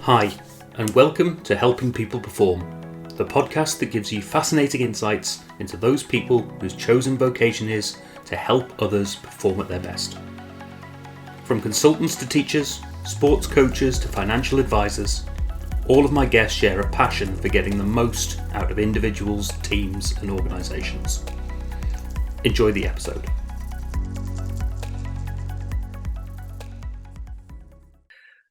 Hi, and welcome to Helping People Perform, the podcast that gives you fascinating insights into those people whose chosen vocation is to help others perform at their best. From consultants to teachers, sports coaches to financial advisors, all of my guests share a passion for getting the most out of individuals, teams, and organisations. Enjoy the episode.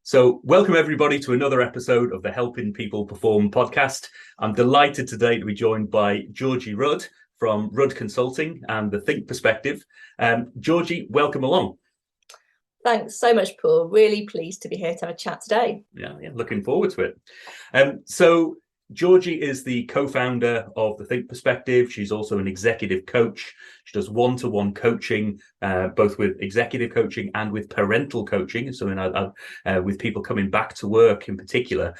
So welcome everybody to another episode of the Helping People Perform podcast. I'm delighted today to be joined by Georgie Rudd from Rudd Consulting and the Think Perspective. Georgie, welcome along. Thanks so much, Paul. Really pleased to be here to have a chat today. Yeah, looking forward to it. So Georgie is the co-founder of the Think Perspective. She's also an executive coach. She does one-to-one coaching, both with executive coaching and with parental coaching. So with people coming back to work in particular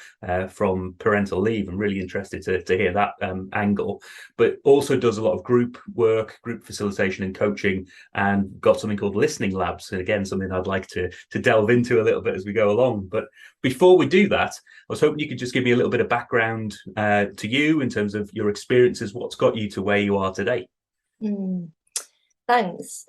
from parental leave. I'm really interested to hear that angle. But also does a lot of group work, group facilitation and coaching, and got something called listening labs. And again, something I'd like to delve into a little bit as we go along. But before we do that, I was hoping you could just give me a little bit of background to you in terms of your experiences, what's got you to where you are today. Thanks.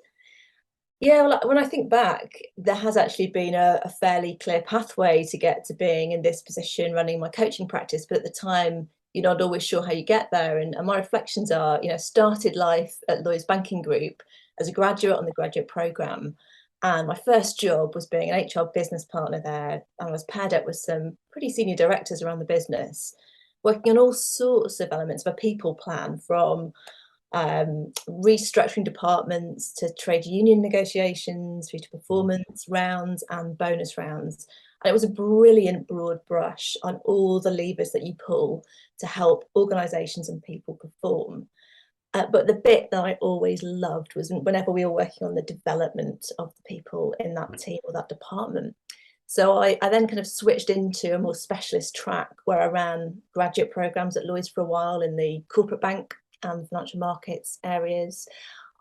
Yeah, well, when I think back, there has actually been a fairly clear pathway to get to being in this position, running my coaching practice. But at the time, you're not always sure how you get there. And my reflections are, started life at Lloyds Banking Group as a graduate on the graduate programme. And my first job was being an HR business partner there. And I was paired up with some pretty senior directors around the business, working on all sorts of elements of a people plan, from restructuring departments to trade union negotiations through to performance rounds and bonus rounds. And it was a brilliant broad brush on all the levers that you pull to help organisations and people perform. But the bit that I always loved was whenever we were working on the development of the people in that team or that department. So I then kind of switched into a more specialist track where I ran graduate programs at Lloyds for a while in the corporate bank and financial markets areas.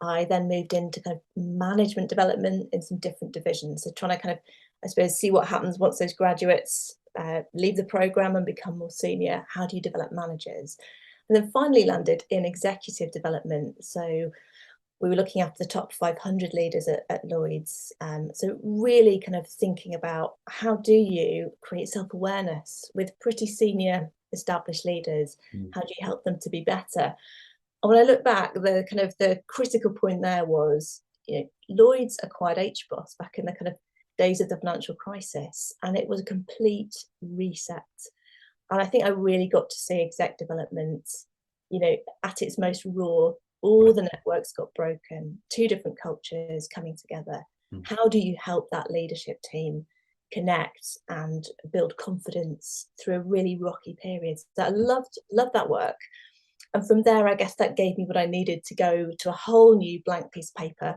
I then moved into kind of management development in some different divisions. So trying to kind of, I suppose, see what happens once those graduates leave the program and become more senior. How do you develop managers? And then finally landed in executive development. So we were looking after the top 500 leaders at Lloyds. So really kind of thinking about how do you create self-awareness with pretty senior established leaders? How do you help them to be better? And when I look back, the critical point there was, Lloyds acquired HBOS back in the kind of days of the financial crisis, and it was a complete reset. And I think I really got to see exec development, at its most raw. All the networks got broken, two different cultures coming together. How do you help that leadership team connect and build confidence through a really rocky period? So I loved that work. And from there, I guess that gave me what I needed to go to a whole new blank piece of paper.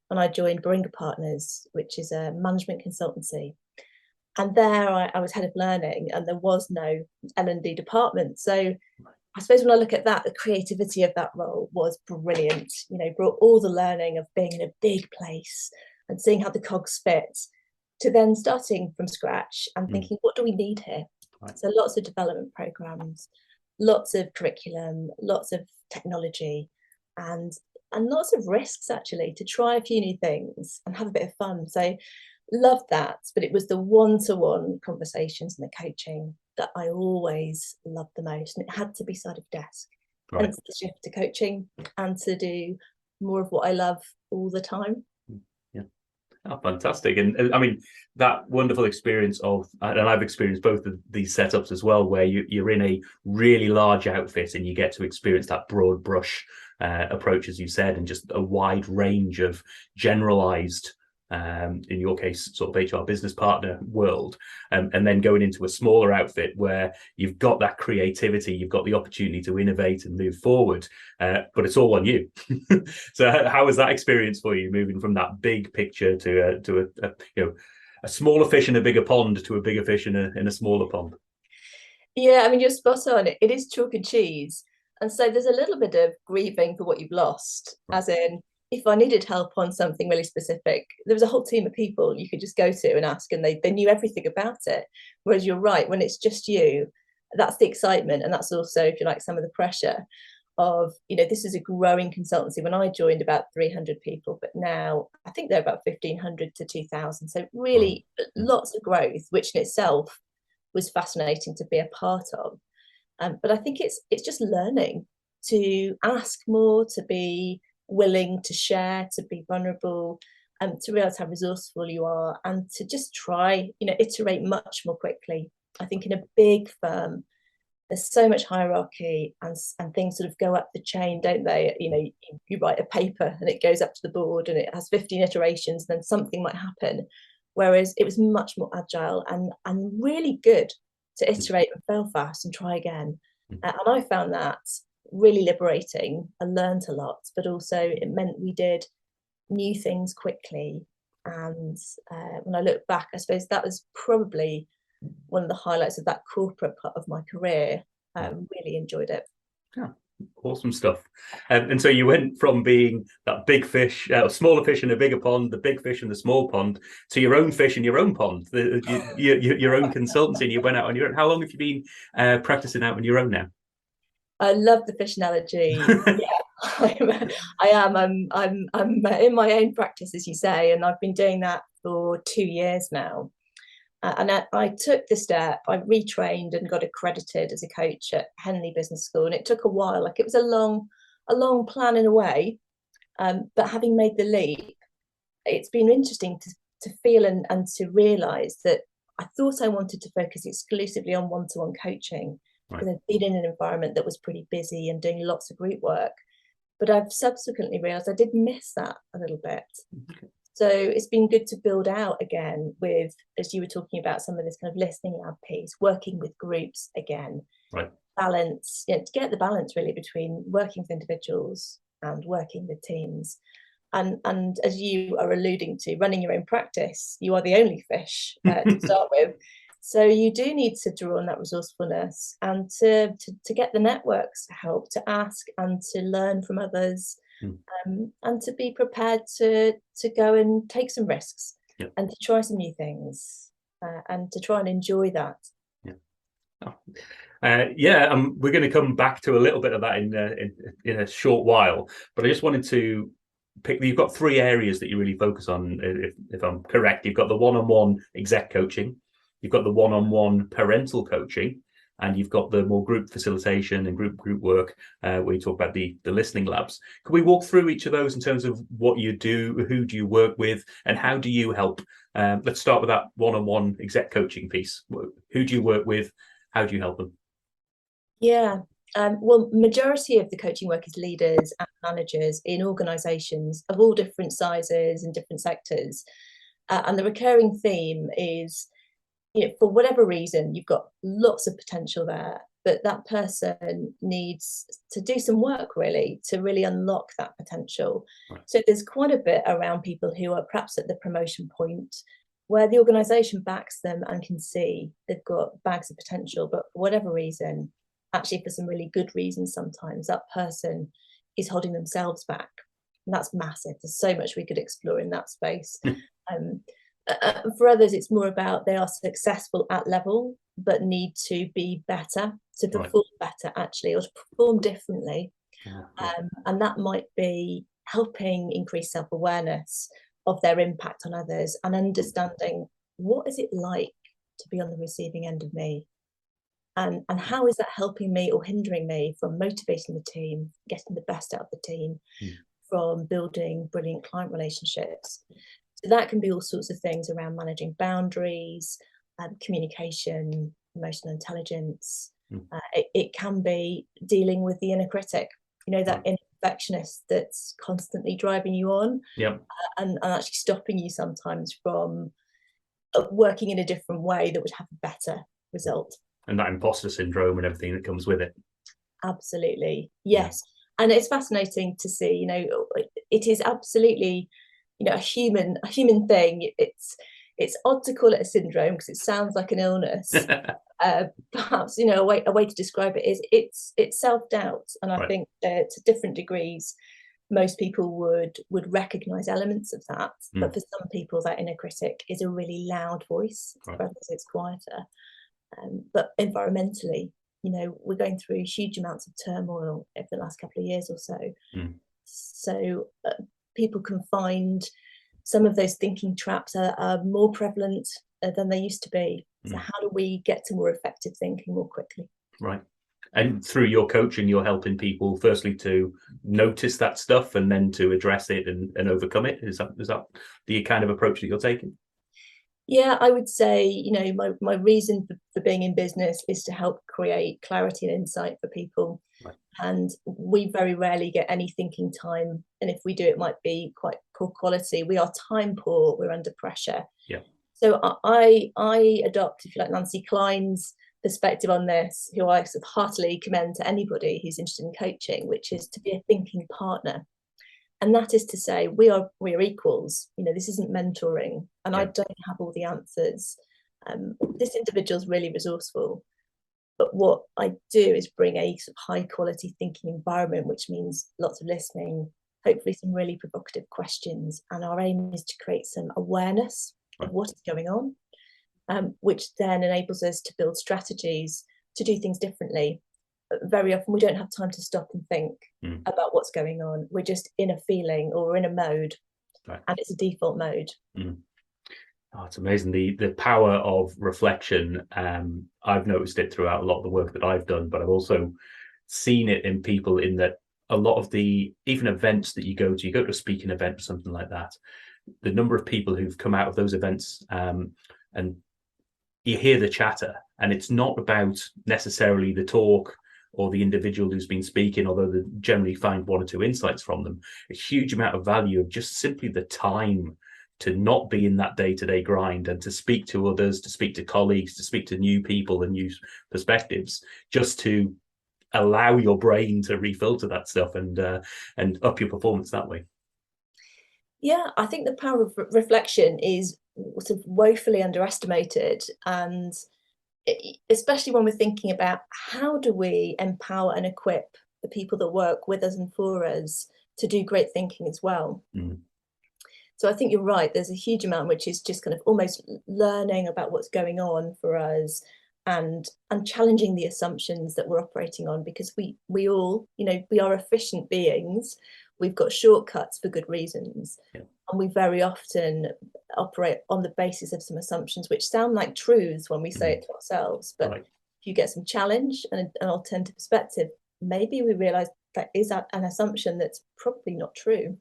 And I joined Baringa Partners, which is a management consultancy. And there I was head of learning, and there was no L&D department. So I suppose when I look at that, the creativity of that role was brilliant. Brought all the learning of being in a big place and seeing how the cogs fit, to then starting from scratch and thinking, what do we need here? Right. So lots of development programs, lots of curriculum, lots of technology, and lots of risks, actually, to try a few new things and have a bit of fun. So loved that, but it was the one-to-one conversations and the coaching that I always loved the most, and it had to be side of desk. Right. Hence the shift to coaching and to do more of what I love all the time. Yeah. Oh, fantastic. And I mean, that wonderful experience of, and I've experienced both of these setups as well, where you're in a really large outfit and you get to experience that broad brush approach, as you said, and just a wide range of generalized, in your case, sort of HR business partner world, and then going into a smaller outfit where you've got that creativity, you've got the opportunity to innovate and move forward, but it's all on you. So how was that experience for you, moving from that big picture to a smaller fish in a bigger pond to a bigger fish in a smaller pond? Yeah, I mean, you're spot on. It is chalk and cheese. And so there's a little bit of grieving for what you've lost, as in, if I needed help on something really specific, there was a whole team of people you could just go to and ask, and they knew everything about it. Whereas you're right, when it's just you, that's the excitement, and that's also, if you like, some of the pressure of, this is a growing consultancy. When I joined, about 300 people, but now I think they're about 1,500 to 2,000. So really lots of growth, which in itself was fascinating to be a part of. But I think it's just learning to ask more, to be willing to share, to be vulnerable, to realize how resourceful you are, and to just try, iterate much more quickly. I think in a big firm, there's so much hierarchy, and things sort of go up the chain, don't they? You write a paper and it goes up to the board and it has 15 iterations, and then something might happen. Whereas it was much more agile and really good to iterate and fail fast and try again. And I found that really liberating. I learned a lot, but also it meant we did new things quickly. And when I look back, I suppose that was probably one of the highlights of that corporate part of my career. Really enjoyed it. Yeah, awesome stuff. And so you went from being that big fish, smaller fish in a bigger pond, the big fish in the small pond, to your own fish in your own pond, your own consultancy, and you went out on your own. How long have you been practicing out on your own now? I love the fish analogy. Yeah, I am. I'm in my own practice, as you say, and I've been doing that for 2 years now. And I took the step. I retrained and got accredited as a coach at Henley Business School, and it took a while. Like, it was a long plan in a way, but having made the leap, it's been interesting to feel and to realise that I thought I wanted to focus exclusively on one-to-one coaching, because I've been in an environment that was pretty busy and doing lots of group work. But I've subsequently realised I did miss that a little bit. Okay. So it's been good to build out again with, as you were talking about, some of this kind of listening lab piece, working with groups again. Right. Balance, to get the balance really between working with individuals and working with teams. And as you are alluding to, running your own practice, you are the only fish to start with. So you do need to draw on that resourcefulness and to get the networks to help, to ask and to learn from others. And to be prepared to go and take some risks, and to try some new things, and to try and enjoy that. We're going to come back to a little bit of that in a short while, but I just wanted to pick. You've got 3 areas that you really focus on, if I'm correct. You've got the one-on-one exec coaching, you've got the one-on-one parental coaching, and you've got the more group facilitation and group work, where you talk about the listening labs. Can we walk through each of those in terms of what you do, who do you work with, and how do you help? Let's start with that one-on-one exec coaching piece. Who do you work with? How do you help them? Yeah, well, majority of the coaching work is leaders and managers in organisations of all different sizes and different sectors. And the recurring theme is, for whatever reason, you've got lots of potential there, but that person needs to do some work really to really unlock that potential. Right. So there's quite a bit around people who are perhaps at the promotion point, where the organisation backs them and can see they've got bags of potential, but for whatever reason, actually for some really good reasons sometimes, that person is holding themselves back. And that's massive. There's so much we could explore in that space. For others, it's more about they are successful at level, but need to be better, to perform better actually, or to perform differently. And that might be helping increase self-awareness of their impact on others, and understanding, what is it like to be on the receiving end of me? And how is that helping me or hindering me from motivating the team, getting the best out of the team, from building brilliant client relationships? So that can be all sorts of things around managing boundaries, communication, emotional intelligence. It can be dealing with the inner critic, that inner perfectionist that's constantly driving you on, and actually stopping you sometimes from working in a different way that would have a better result. And that imposter syndrome and everything that comes with it. Absolutely, yes. And it's fascinating to see, it is absolutely, a human thing. It's odd to call it a syndrome because it sounds like an illness. Perhaps, a way to describe it is it's self-doubt. And I think to different degrees, most people would recognize elements of that, but for some people that inner critic is a really loud voice, for others it's quieter. But environmentally, you know, we're going through huge amounts of turmoil over the last couple of years or so. So people can find some of those thinking traps are more prevalent than they used to be. So how do we get to more effective thinking more quickly? Right. And through your coaching, you're helping people firstly to notice that stuff and then to address it and overcome it. Is that the kind of approach that you're taking? Yeah, I would say, you know, my reason for being in business is to help create clarity and insight for people. Right. And we very rarely get any thinking time. And if we do, it might be quite poor quality. We are time poor. We're under pressure. Yeah. So I adopt, if you like, Nancy Klein's perspective on this, who I sort of heartily commend to anybody who's interested in coaching, which is to be a thinking partner. And that is to say, we're equals. You know, this isn't mentoring, and I don't have all the answers. This individual's really resourceful, but what I do is bring a sort of high quality thinking environment, which means lots of listening, hopefully some really provocative questions, and our aim is to create some awareness of what is going on, which then enables us to build strategies to do things differently. Very often we don't have time to stop and think about what's going on. We're just in a feeling or in a mode, and it's a default mode. Oh, it's amazing the power of reflection. I've noticed it throughout a lot of the work that I've done, but I've also seen it in people in that a lot of the even events that you go to a speaking event or something like that, the number of people who've come out of those events and you hear the chatter, and it's not about necessarily the talk or the individual who's been speaking, although they generally find one or two insights from them. A huge amount of value of just simply the time to not be in that day-to-day grind and to speak to others, to speak to colleagues, to speak to new people and new perspectives, just to allow your brain to refilter that stuff and up your performance that way. Yeah, I think the power of reflection is sort of woefully underestimated, and especially when we're thinking about how do we empower and equip the people that work with us and for us to do great thinking as well. So I think you're right. There's a huge amount which is just kind of almost learning about what's going on for us and challenging the assumptions that we're operating on, because we all, you know, we are efficient beings. We've got shortcuts for good reasons. And we very often operate on the basis of some assumptions which sound like truths when we say it to ourselves. But if you get some challenge and an alternative perspective, maybe we realize that is an assumption that's probably not true.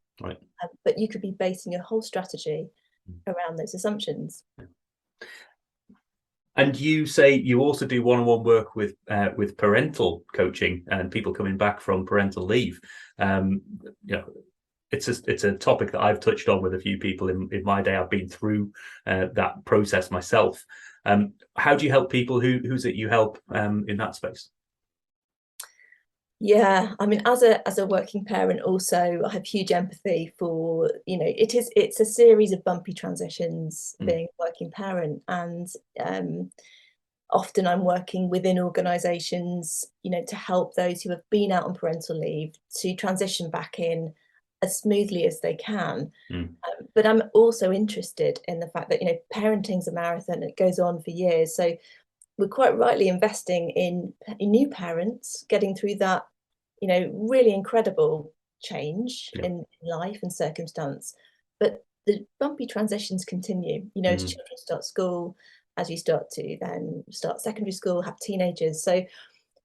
But you could be basing your whole strategy around those assumptions. And you say you also do one-on-one work with parental coaching and people coming back from parental leave. You know, it's a topic that I've touched on with a few people in my day. I've been through that process myself. How do you help people? Who's it you help in that space? Yeah, I mean, as a working parent, also I have huge empathy for, you know, it's a series of bumpy transitions being a working parent, and often I'm working within organisations, you know, to help those who have been out on parental leave to transition back in as smoothly as they can. But I'm also interested in the fact that, you know, parenting's a marathon, it goes on for years. So we're quite rightly investing in new parents getting through that, you know, really incredible change in life and circumstance. But the bumpy transitions continue, you know, as children start school, as you start to then start secondary school, have teenagers. So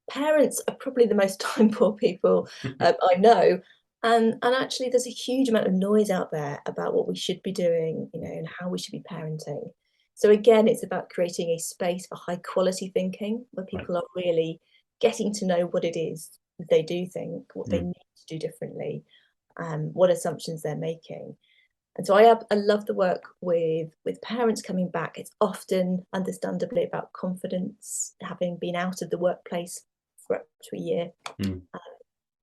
parents are probably the most time poor people I know. And actually there's a huge amount of noise out there about what we should be doing, you know, and how we should be parenting. So again, it's about creating a space for high quality thinking where people are really getting to know what it is they do think, what they need to do differently, what assumptions they're making. And so I love the work with parents coming back. It's often understandably about confidence, having been out of the workplace for up to a year,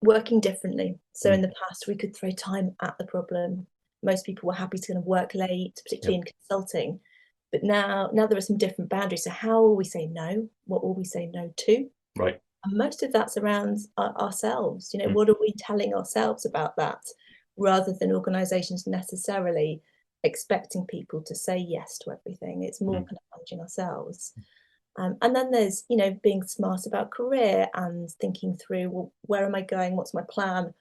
working differently. So in the past, we could throw time at the problem. Most people were happy to kind of work late, particularly in consulting. But now there are some different boundaries. So how will we say no? What will we say no to? Right. And most of that's around ourselves. You know, what are we telling ourselves about that? rather than organisations necessarily expecting people to say yes to everything. It's more kind of managing ourselves. And then there's, you know, being smart about career and thinking through, well, where am I going? What's my plan?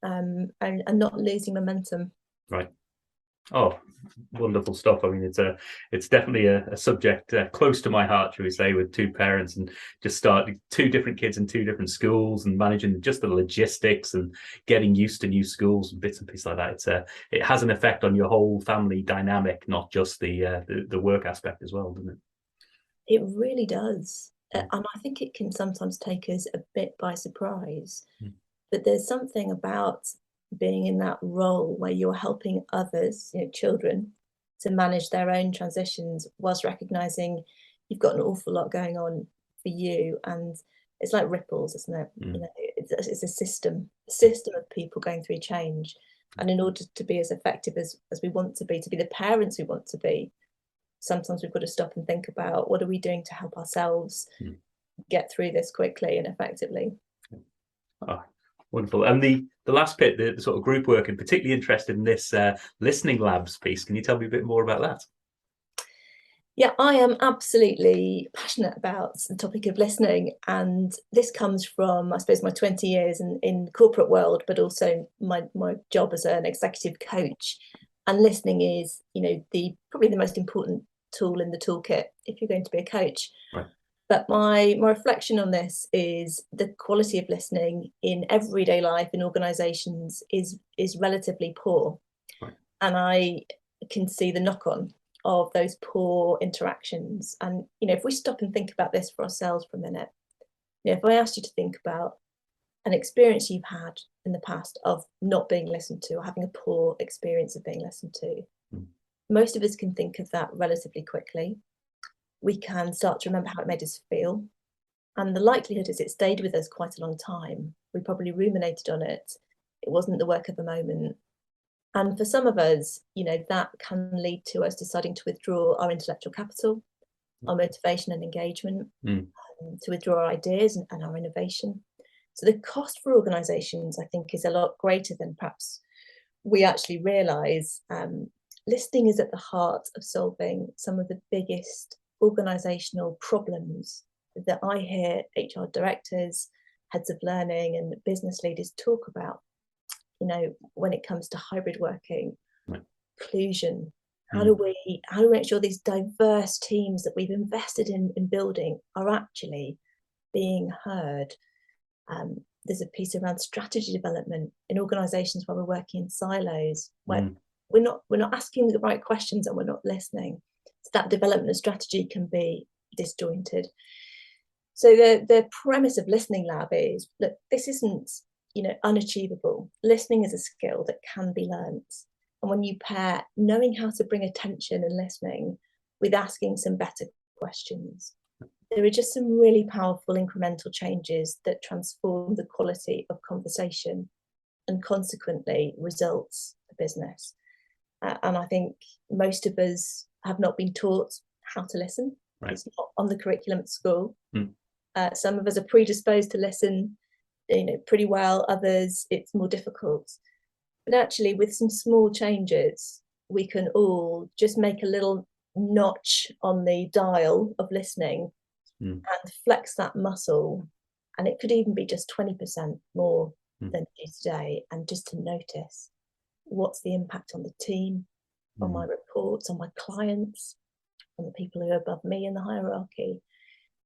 And not losing momentum. Right. Oh, wonderful stuff. I mean, it's definitely a subject close to my heart, shall we say, with two parents and just starting two different kids in two different schools and managing just the logistics and getting used to new schools and bits and pieces like that. It has an effect on your whole family dynamic, not just the work aspect as well, doesn't it? It really does. And I think it can sometimes take us a bit by surprise. But there's something about being in that role where you're helping others, you know, children, to manage their own transitions whilst recognizing you've got an awful lot going on for you. And it's like ripples, isn't it? You know, it's a system of people going through change. And in order to be as effective as we want to be the parents we want to be, sometimes we've got to stop and think about what are we doing to help ourselves get through this quickly and effectively. Oh, wonderful. And the last bit, the sort of group work, and particularly interested in this listening labs piece. Can you tell me a bit more about that? Yeah, I am absolutely passionate about the topic of listening, and this comes from, I suppose, my 20 years in the corporate world, but also my job as an executive coach. And listening is, you know, probably the most important tool in the toolkit if you're going to be a coach. Right. But my reflection on this is the quality of listening in everyday life in organisations is relatively poor. Right. And I can see the knock-on of those poor interactions. And, you know, if we stop and think about this for ourselves for a minute, you know, if I asked you to think about an experience you've had in the past of not being listened to or having a poor experience of being listened to, most of us can think of that relatively quickly. We can start to remember how it made us feel. And the likelihood is it stayed with us quite a long time. We probably ruminated on it. It wasn't the work of the moment. And for some of us, you know, that can lead to us deciding to withdraw our intellectual capital, our motivation and engagement, to withdraw our ideas and our innovation. So the cost for organisations, I think, is a lot greater than perhaps we actually realise. Listening is at the heart of solving some of the biggest organisational problems that I hear HR directors, heads of learning and business leaders talk about. You know, when it comes to hybrid working, inclusion, how do we make sure these diverse teams that we've invested in building are actually being heard? There's a piece around strategy development in organisations where we're working in silos, where we're not asking the right questions and we're not listening. So that development of strategy can be disjointed. So the premise of Listening Lab is that this isn't, you know, unachievable. Listening is a skill that can be learnt. And when you pair knowing how to bring attention and listening with asking some better questions, there are just some really powerful incremental changes that transform the quality of conversation and consequently results for business. And I think most of us have not been taught how to listen. Right. It's not on the curriculum at school. Some of us are predisposed to listen, you know, pretty well. Others, it's more difficult. But actually, with some small changes, we can all just make a little notch on the dial of listening and flex that muscle. And it could even be just 20% more than it is today. And just to notice what's the impact on the team, on my reports, on my clients, on the people who are above me in the hierarchy.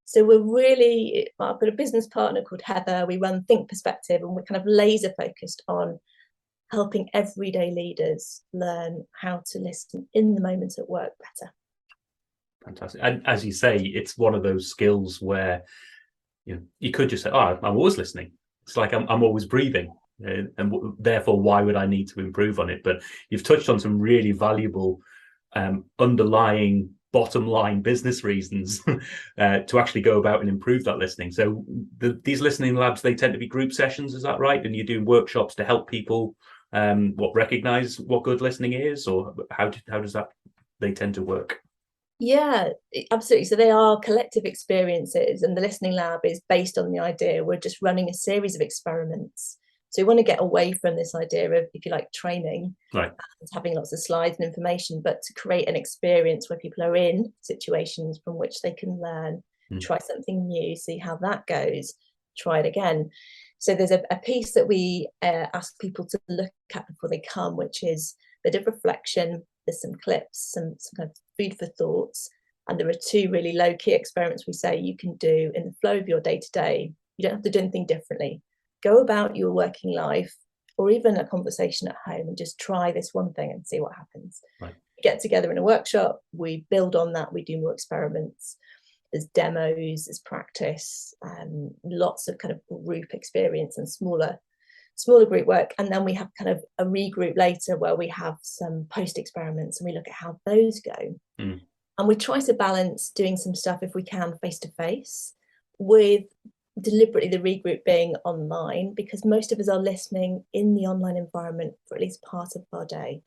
So I've got a business partner called Heather. We run Think Perspective, and we're kind of laser focused on helping everyday leaders learn how to listen in the moment at work better. Fantastic. And as you say, it's one of those skills where you could just say, "Oh, I'm always listening." It's like I'm always breathing, and therefore, why would I need to improve on it? But you've touched on some really valuable underlying bottom line business reasons to actually go about and improve that listening. So these listening labs, they tend to be group sessions, is that right? And you do workshops to help people recognize what good listening is, or how does that they tend to work? Yeah, absolutely. So they are collective experiences, and the Listening Lab is based on the idea we're just running a series of experiments So we want to get away from this idea of, if you like, training, Right. and having lots of slides and information, but to create an experience where people are in situations from which they can learn, try something new, see how that goes, try it again. So there's a piece that we ask people to look at before they come, which is a bit of reflection. There's some clips, some kind of food for thoughts. And there are 2 really low-key experiments we say you can do in the flow of your day-to-day. You don't have to do anything differently. Go about your working life, or even a conversation at home, and just try this one thing and see what happens. Right. Get together in a workshop, we build on that, we do more experiments. There's demos, there's practice, lots of kind of group experience and smaller group work. And then we have kind of a regroup later where we have some post experiments and we look at how those go. And we try to balance doing some stuff, if we can, face to face, with deliberately the regroup being online, because most of us are listening in the online environment for at least part of our day.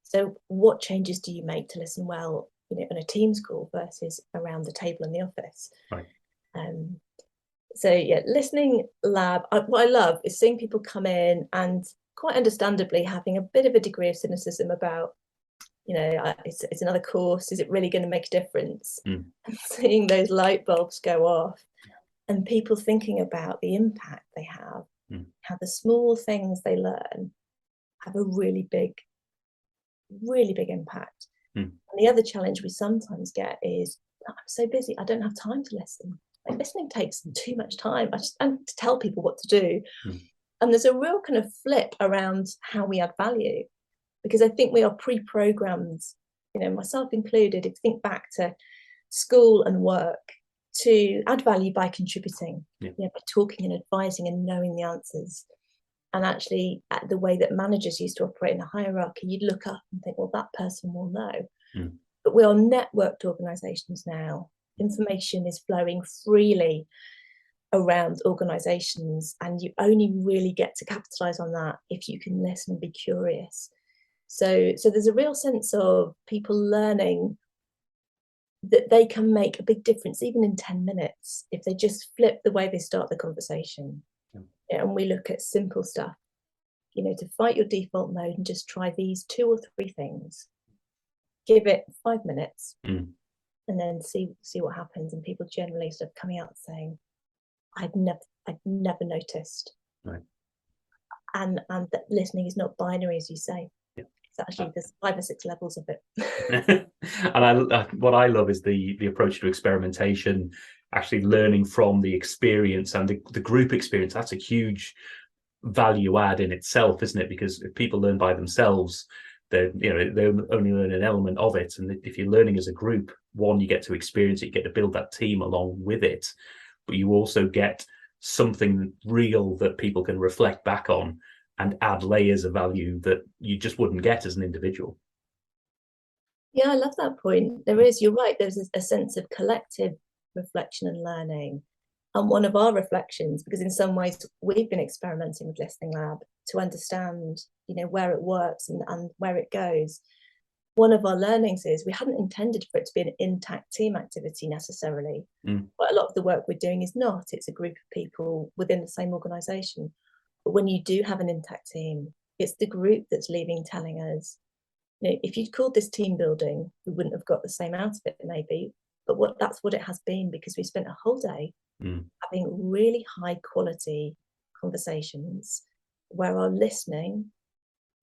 So what changes do you make to listen well, on a Teams call versus around the table in the office? Right. So yeah, listening lab, what I love is seeing people come in and quite understandably having a bit of a degree of cynicism about, it's another course, is it really going to make a difference? And seeing those light bulbs go off, and people thinking about the impact they have, how the small things they learn have a really big impact. And the other challenge we sometimes get is, I'm so busy, I don't have time to listen. Like, listening takes too much time. I to tell people what to do. And there's a real kind of flip around how we add value, because I think we are pre-programmed, myself included, if you think back to school and work, to add value by contributing, by talking and advising and knowing the answers. And actually, the way that managers used to operate in a hierarchy, you'd look up and think, well, that person will know. But we are networked organisations now. Information is flowing freely around organisations, and you only really get to capitalise on that if you can listen and be curious. So there's a real sense of people learning that they can make a big difference, even in 10 minutes, if they just flip the way they start the conversation. And we look at simple stuff, to fight your default mode and just try these 2 or 3 things. Give it 5 minutes and then see what happens. And people generally sort of coming out saying, I'd never noticed. Right. And that listening is not binary, as you say. Actually, there's 5 or 6 levels of it. And what I love is the approach to experimentation, actually learning from the experience and the group experience. That's a huge value add in itself, isn't it? Because if people learn by themselves, they only learn an element of it. And if you're learning as a group, one, you get to experience it, you get to build that team along with it, but you also get something real that people can reflect back on and add layers of value that you just wouldn't get as an individual. Yeah, I love that point. You're right, there's a sense of collective reflection and learning. And one of our reflections, because in some ways we've been experimenting with Listening Lab to understand, where it works and where it goes. One of our learnings is we hadn't intended for it to be an intact team activity necessarily. But a lot of the work we're doing is not. It's a group of people within the same organisation. But when you do have an intact team, it's the group that's leaving telling us, if you'd called this team building, we wouldn't have got the same out of it maybe, but that's what it has been, because we spent a whole day having really high quality conversations where our listening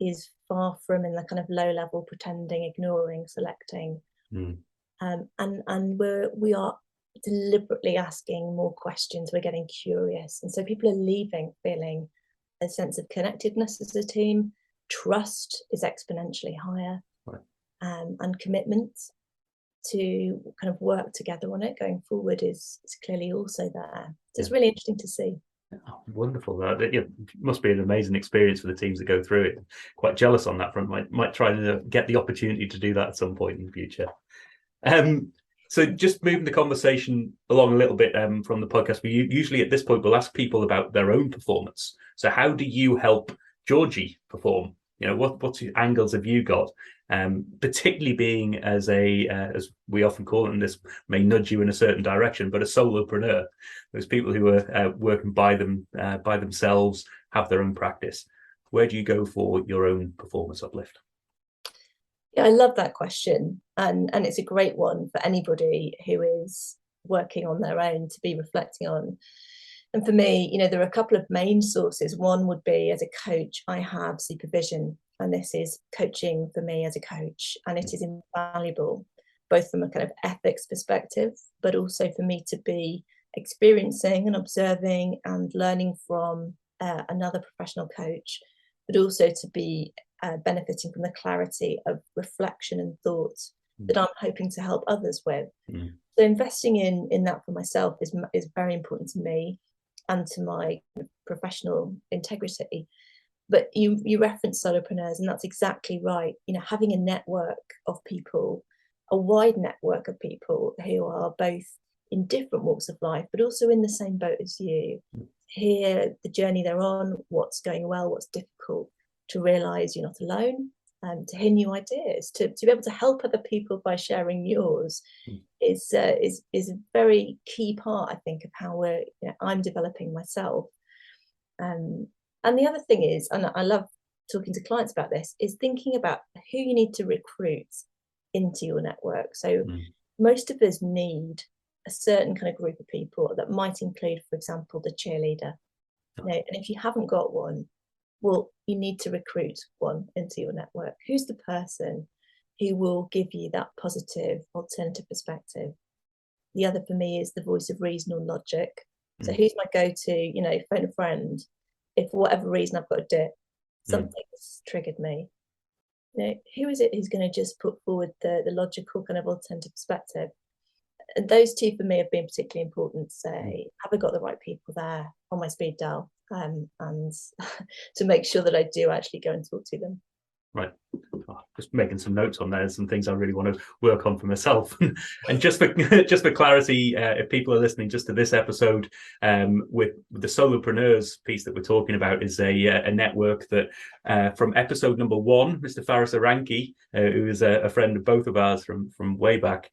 is far from in the kind of low level pretending, ignoring, selecting. And we are deliberately asking more questions. We're getting curious. And so people are leaving feeling a sense of connectedness as a team. Trust is exponentially higher, and commitment to kind of work together on it going forward is clearly also there. So it's really interesting to see. Oh, wonderful. It must be an amazing experience for the teams that go through it. Quite jealous on that front. Might try to get the opportunity to do that at some point in the future. So just moving the conversation along a little bit from the podcast, we usually at this point we'll ask people about their own performance. So how do you help Georgie perform? What angles have you got? Particularly being as we often call it, and this may nudge you in a certain direction, but a solopreneur. Those people who are working by themselves, have their own practice. Where do you go for your own performance uplift? Yeah, I love that question. And it's a great one for anybody who is working on their own to be reflecting on. And for me, there are a couple of main sources. One would be, as a coach, I have supervision, and this is coaching for me as a coach, and it is invaluable, both from a kind of ethics perspective, but also for me to be experiencing and observing and learning from another professional coach, but also to be benefiting from the clarity of reflection and thought that I'm hoping to help others with. So investing in that for myself is very important to me and to my professional integrity. But you referenced solopreneurs, and that's exactly right. Having a network of people, a wide network of people who are both in different walks of life, but also in the same boat as you, hear the journey they're on, what's going well, what's difficult, to realize you're not alone, to hear new ideas, to be able to help other people by sharing yours is a very key part, I think, of how I'm developing myself. And the other thing is, and I love talking to clients about this, is thinking about who you need to recruit into your network. So most of us need a certain kind of group of people that might include, for example, the cheerleader. And if you haven't got one, well, you need to recruit one into your network. Who's the person who will give you that positive alternative perspective? The other for me is the voice of reason or logic. So who's my go-to, phone a friend, if for whatever reason I've got a dip, something's triggered me. Who is it who's going to just put forward the logical kind of alternative perspective? And those two for me have been particularly important to say, have I got the right people there on my speed dial? And to make sure that I do actually go and talk to them. Right. Just making some notes on there, some things I really want to work on for myself. And just for clarity, if people are listening just to this episode, with the solopreneurs piece that we're talking about is a network that from episode number 1, Mr. Faris Aranki, who is a friend of both of ours from way back,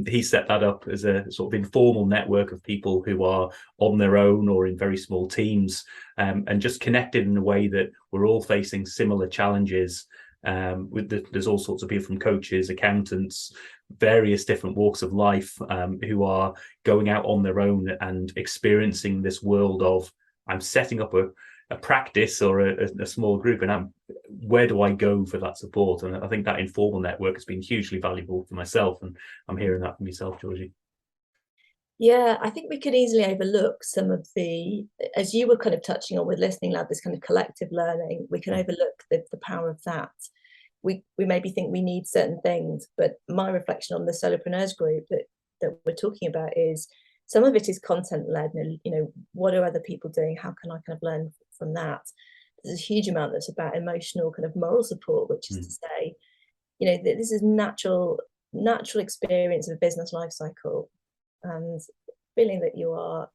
he set that up as a sort of informal network of people who are on their own or in very small teams, and just connected in a way that we're all facing similar challenges. There's all sorts of people from coaches, accountants, various different walks of life, who are going out on their own and experiencing this world of, I'm setting up a practice or a small group, and where do I go for that support? And I think that informal network has been hugely valuable for myself, and I'm hearing that from yourself, Georgie. Yeah, I think we could easily overlook some of the, as you were kind of touching on with Listening Lab, this kind of collective learning. We can overlook the power of that. We maybe think we need certain things, but my reflection on the solopreneurs group that we're talking about is some of it is content led. What are other people doing? How can I kind of learn from that? There's a huge amount that's about emotional kind of moral support, which is to say, this is natural experience of a business life cycle. And feeling that you are,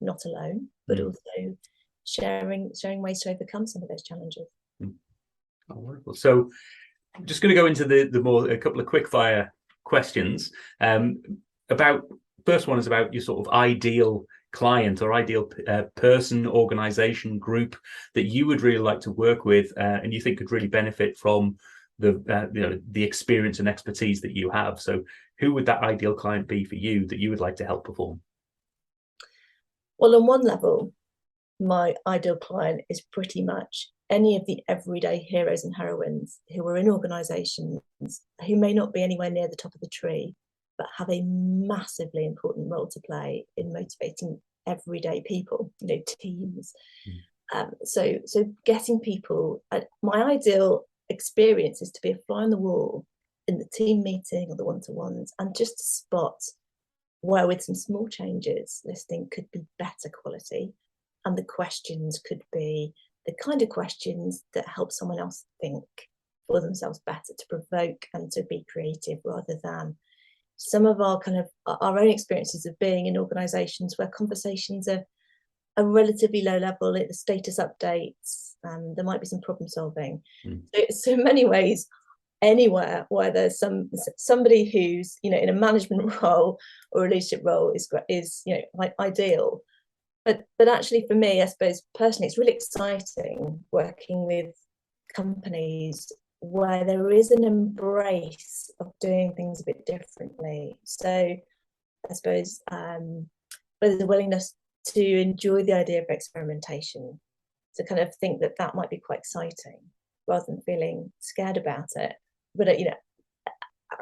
not alone, but also sharing ways to overcome some of those challenges. Oh, wonderful. So I'm just going to go into a couple of quick fire questions. First one is about your sort of ideal client or ideal person, organization, group that you would really like to work with, and you think could really benefit from the experience and expertise that you have. So who would that ideal client be for you that you would like to help perform? Well, on one level, my ideal client is pretty much any of the everyday heroes and heroines who are in organizations who may not be anywhere near the top of the tree, but have a massively important role to play in motivating everyday people, teams. So getting people, my ideal experience is to be a fly on the wall in the team meeting or the one-to-ones, and just to spot where with some small changes this thing could be better quality, and the questions could be the kind of questions that help someone else think for themselves better, to provoke and to be creative, rather than some of our kind of our own experiences of being in organizations where conversations are relatively low level, the status updates, there might be some problem solving. So in many ways, anywhere where there's somebody who's in a management role or a leadership role is ideal. But actually for me, I suppose personally, it's really exciting working with companies where there is an embrace of doing things a bit differently. So I suppose where there's a willingness to enjoy the idea of experimentation, to kind of think that that might be quite exciting rather than feeling scared about it. But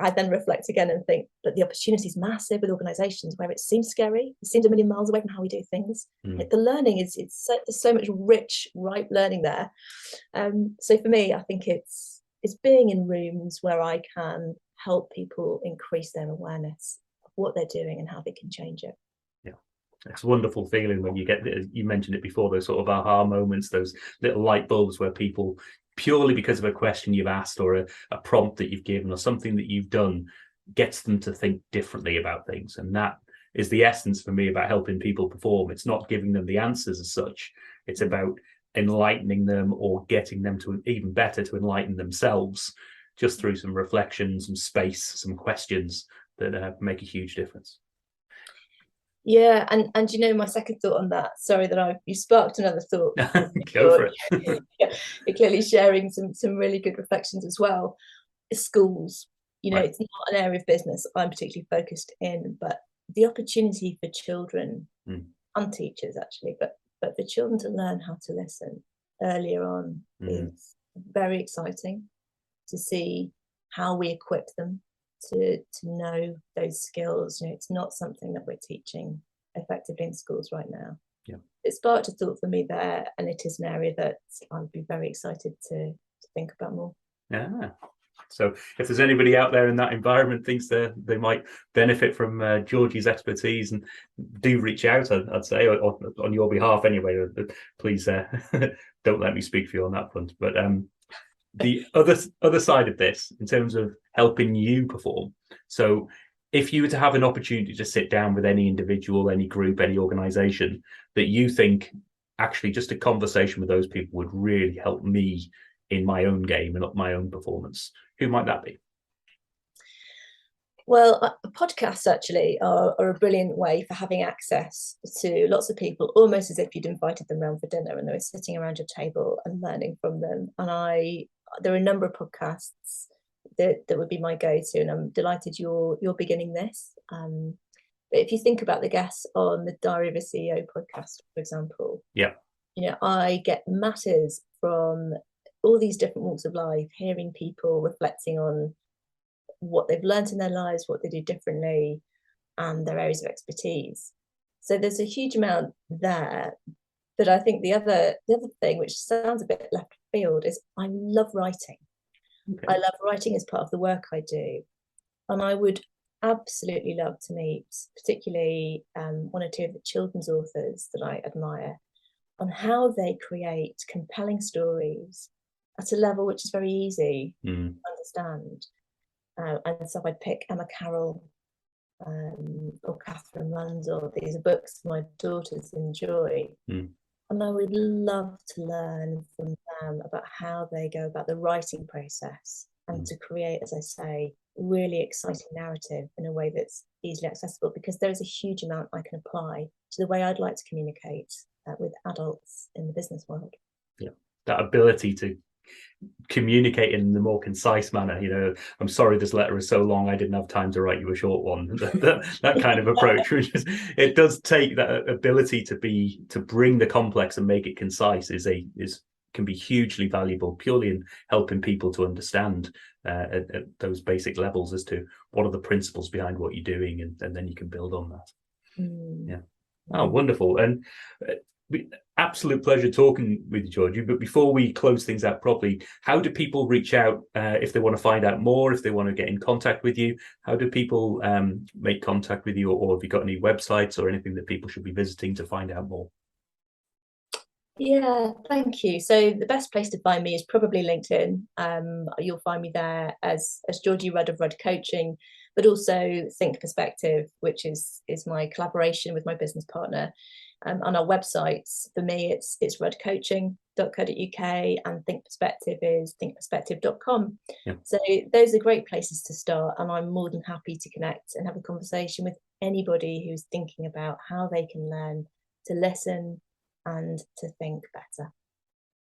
I then reflect again and think that the opportunity is massive with organisations where it seems scary, it seems a million miles away from how we do things. The learning is there's so much rich, ripe learning there. So for me, I think it's being in rooms where I can help people increase their awareness of what they're doing and how they can change it. Yeah, it's a wonderful feeling when you get, you mentioned it before, those sort of aha moments, those little light bulbs where people, purely because of a question you've asked or a prompt that you've given or something that you've done, gets them to think differently about things. And that is the essence for me about helping people perform. It's not giving them the answers as such. It's about enlightening them, or getting them to, even better, to enlighten themselves just through some reflection, some space, some questions that make a huge difference. Yeah, and you know, my second thought on that, sorry that you sparked another thought. Go for it. Yeah, you're clearly sharing some really good reflections as well. Schools, you know, right. It's not an area of business I'm particularly focused in, but the opportunity for children and teachers actually, but for children to learn how to listen earlier on is very exciting, to see how we equip them to know those skills. You know, it's not something that we're teaching effectively in schools right now. Yeah, it sparked a thought for me there, and it is an area that I'd be very excited to think about more. Yeah. So if there's anybody out there in that environment thinks they might benefit from Georgie's expertise, and do reach out, I'd say, or on your behalf anyway. Please don't let me speak for you on that front. But the other side of this, in terms of helping you perform, so if you were to have an opportunity to sit down with any individual, any group, any organization that you think actually just a conversation with those people would really help me in my own game and up my own performance, who might that be? Well, podcasts actually are a brilliant way for having access to lots of people, almost as if you'd invited them around for dinner and they were sitting around your table and learning from them. And there are a number of podcasts that would be my go-to, and I'm delighted you're beginning this. But if you think about the guests on the Diary of a CEO podcast, for example, yeah, you know, I get masses from all these different walks of life, hearing people reflecting on what they've learned in their lives, what they do differently, and their areas of expertise. So there's a huge amount there. But I think the other thing, which sounds a bit left field, is I love writing. Okay. I love writing as part of the work I do. And I would absolutely love to meet particularly one or two of the children's authors that I admire, on how they create compelling stories at a level which is very easy to understand. And so I'd pick Emma Carroll or Catherine Rundle. These are books my daughters enjoy. And I would love to learn from them about how they go about the writing process and to create, as I say, really exciting narrative in a way that's easily accessible, because there is a huge amount I can apply to the way I'd like to communicate with adults in the business world. Yeah, that ability to communicate in the more concise manner. You know, I'm sorry this letter is so long, I didn't have time to write you a short one. that kind of approach, which is, it does take that ability to bring the complex and make it concise, can be hugely valuable, purely in helping people to understand at those basic levels as to what are the principles behind what you're doing, and then you can build on that. Yeah. Oh, wonderful. And absolute pleasure talking with you, Georgie. But before we close things out properly, how do people reach out if they want to find out more, if they want to get in contact with you? How do people make contact with you, or have you got any websites or anything that people should be visiting to find out more? Yeah, thank you. So the best place to find me is probably LinkedIn. You'll find me there as Georgie Rudd of Rudd Coaching, but also Think Perspective, which is my collaboration with my business partner. On our websites, for me, it's ruddcoaching.co.uk, and Think Perspective is thinkperspective.com. Yeah. So those are great places to start, and I'm more than happy to connect and have a conversation with anybody who's thinking about how they can learn to listen, and to think better.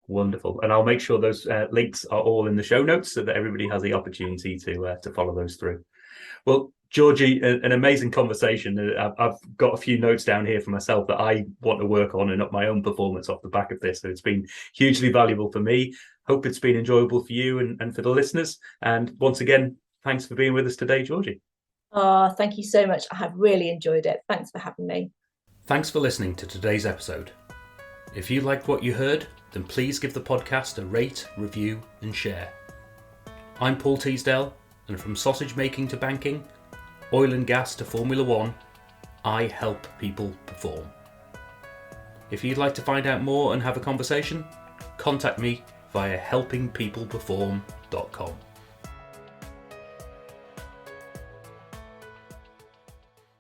Wonderful. And I'll make sure those links are all in the show notes so that everybody has the opportunity to follow those through. Well, Georgie, an amazing conversation. I've got a few notes down here for myself that I want to work on and up my own performance off the back of this. So it's been hugely valuable for me. Hope it's been enjoyable for you and for the listeners. And once again, thanks for being with us today, Georgie. Thank you so much. I have really enjoyed it. Thanks for having me. Thanks for listening to today's episode. If you liked what you heard, then please give the podcast a rate, review and share. I'm Paul Teasdale, and from sausage making to banking, oil and gas to Formula One, I help people perform. If you'd like to find out more and have a conversation, contact me via helpingpeopleperform.com.